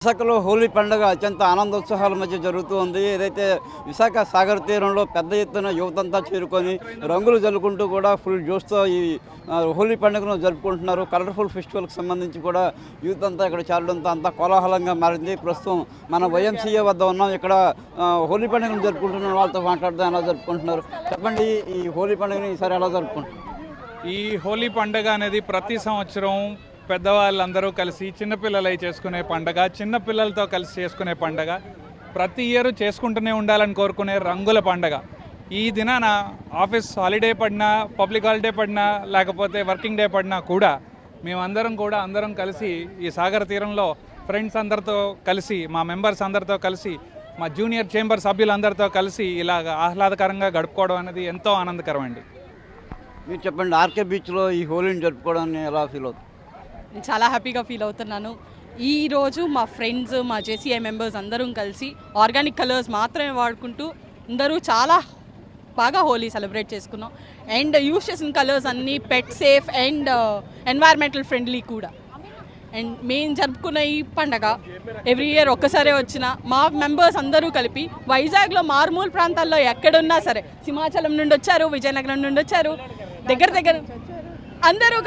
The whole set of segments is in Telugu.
విశాఖలో హోలీ పండుగ అత్యంత ఆనందోత్సాహాల మధ్య జరుగుతూ ఉంది. ఏదైతే విశాఖ సాగర్ తీరంలో పెద్ద ఎత్తున యువతంతా చేరుకొని రంగులు జల్లుకుంటూ కూడా ఫుల్ జోష్తో ఈ హోలీ పండుగను జరుపుకుంటున్నారు. కలర్ఫుల్ ఫెస్టివల్కి సంబంధించి కూడా యూత్ అంతా ఇక్కడ చేరడంతో అంతా కోలాహలంగా మారింది. ప్రస్తుతం మన వైఎంసీఏ వద్ద ఉన్నాం. ఇక్కడ హోలీ పండుగను జరుపుకుంటున్న వాళ్ళతో మాట్లాడుతూ ఎలా జరుపుకుంటున్నారు చెప్పండి. ఈ హోలీ పండుగని ఈసారి ఎలా జరుపుకుంటున్నారు? ఈ హోలీ పండుగ అనేది ప్రతి సంవత్సరం పెద్దవాళ్ళందరూ కలిసి చిన్నపిల్లలై చేసుకునే పండగ, చిన్నపిల్లలతో కలిసి చేసుకునే పండగ, ప్రతి ఇయర్ చేసుకుంటూనే ఉండాలని కోరుకునే రంగుల పండగ. ఈ దినాన ఆఫీస్ హాలిడే పడినా, పబ్లిక్ హాలిడే పడినా, లేకపోతే వర్కింగ్ డే పడినా కూడా అందరం కలిసి ఈ సాగర తీరంలో ఫ్రెండ్స్ అందరితో కలిసి, మా మెంబర్స్ అందరితో కలిసి, మా జూనియర్ చేంబర్ సభ్యులందరితో కలిసి ఇలాగ ఆహ్లాదకరంగా గడుపుకోవడం అనేది ఎంతో ఆనందకరం అండి. మీరు చెప్పండి, ఆర్కే బీచ్లో ఈ హోలీని జరుపుకోవడాన్ని ఎలా ఫీల్ అవుతుంది? నేను చాలా హ్యాపీగా ఫీల్ అవుతున్నాను. ఈరోజు మా ఫ్రెండ్స్, మా జేసీఐ మెంబర్స్ అందరం కలిసి ఆర్గానిక్ కలర్స్ మాత్రమే వాడుకుంటూ అందరూ చాలా బాగా హోలీ సెలబ్రేట్ చేసుకున్నాం. అండ్ యూస్ చేసిన కలర్స్ అన్నీ పెట్ సేఫ్ అండ్ ఎన్వైర్మెంటల్ ఫ్రెండ్లీ కూడా. అండ్ మేము జరుపుకున్న ఈ పండగ ఎవ్రీ ఇయర్ ఒక్కసారే వచ్చిన మా మెంబర్స్ అందరూ కలిపి వైజాగ్లో మారుమూల ప్రాంతాల్లో ఎక్కడున్నా సరే, సింహాచలం నుండి వచ్చారు, విజయనగరం నుండి వచ్చారు, దగ్గర అందరూ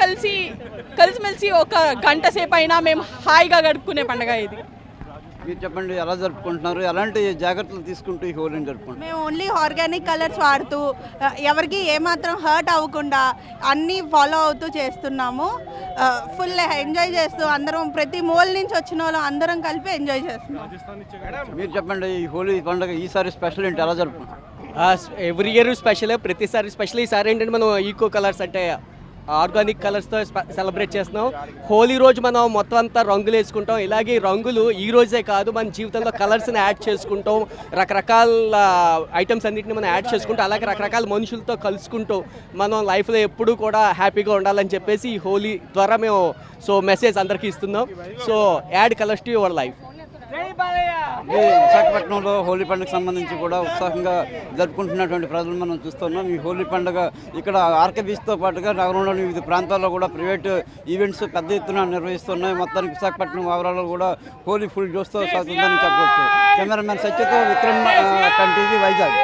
కలిసిమెలిసి ఒక గంట సేపు అయినా మేము హాయిగా గడుపుకునే పండుగ ఇది. మీరు చెప్పండి, ఎలా జరుపుకుంటున్నారు? ఎలాంటి జాగ్రత్తలు తీసుకుంటూ ఈ హోలీని జరుపుకుంటున్నారు? మేము ఓన్లీ ఆర్గానిక్ కలర్స్ వాడుతూ ఎవరికి ఏమాత్రం హర్ట్ అవ్వకుండా అన్నీ ఫాలో అవుతూ చేస్తున్నాము. ఫుల్ ఎంజాయ్ చేస్తూ అందరం ప్రతి మూల నుంచి వచ్చిన వాళ్ళు అందరం కలిపి ఎంజాయ్ చేస్తున్నాం. మీరు చెప్పండి, ఈ హోలీ పండుగ ఈసారి స్పెషల్ ఏంటి, ఎలా జరుపుకుంటున్నారు? ఎవ్రీ ఇయర్ స్పెషల్, ప్రతిసారి స్పెషల్. ఈసారి ఏంటంటే మనం ఈకో కలర్స్ అంటే ఆర్గానిక్ కలర్స్తో సెలబ్రేట్ చేస్తున్నాం. హోలీ రోజు మనం మొత్తం అంతా రంగులు వేసుకుంటాం. ఇలాగే రంగులు ఈ రోజే కాదు, మన జీవితంలో కలర్స్ని యాడ్ చేసుకుంటాం. రకరకాల ఐటమ్స్ అన్నింటిని మనం యాడ్ చేసుకుంటాం. అలాగే రకరకాల మనుషులతో కలుసుకుంటూ మనం లైఫ్లో ఎప్పుడూ కూడా హ్యాపీగా ఉండాలని చెప్పేసి ఈ హోలీ ద్వారా మేము మెసేజ్ అందరికీ ఇస్తున్నాం. Add colours to your life. విశాఖపట్నంలో హోలీ పండుగకు సంబంధించి కూడా ఉత్సాహంగా జరుపుకుంటున్నటువంటి ప్రజలు మనం చూస్తున్నాం. ఈ హోలీ పండుగ ఇక్కడ ఆర్కే బీచ్తో పాటుగా నగరంలోని వివిధ ప్రాంతాల్లో కూడా ప్రైవేట్ ఈవెంట్స్ పెద్ద ఎత్తున నిర్వహిస్తున్నాయి. మొత్తానికి విశాఖపట్నం వివరాల్లో కూడా హోలీ ఫుల్ జోష్తో సాగుతుందని చెప్పవచ్చు. కెమెరామెన్ సత్యతో విక్రమ్, టీవీ, వైజాగ్.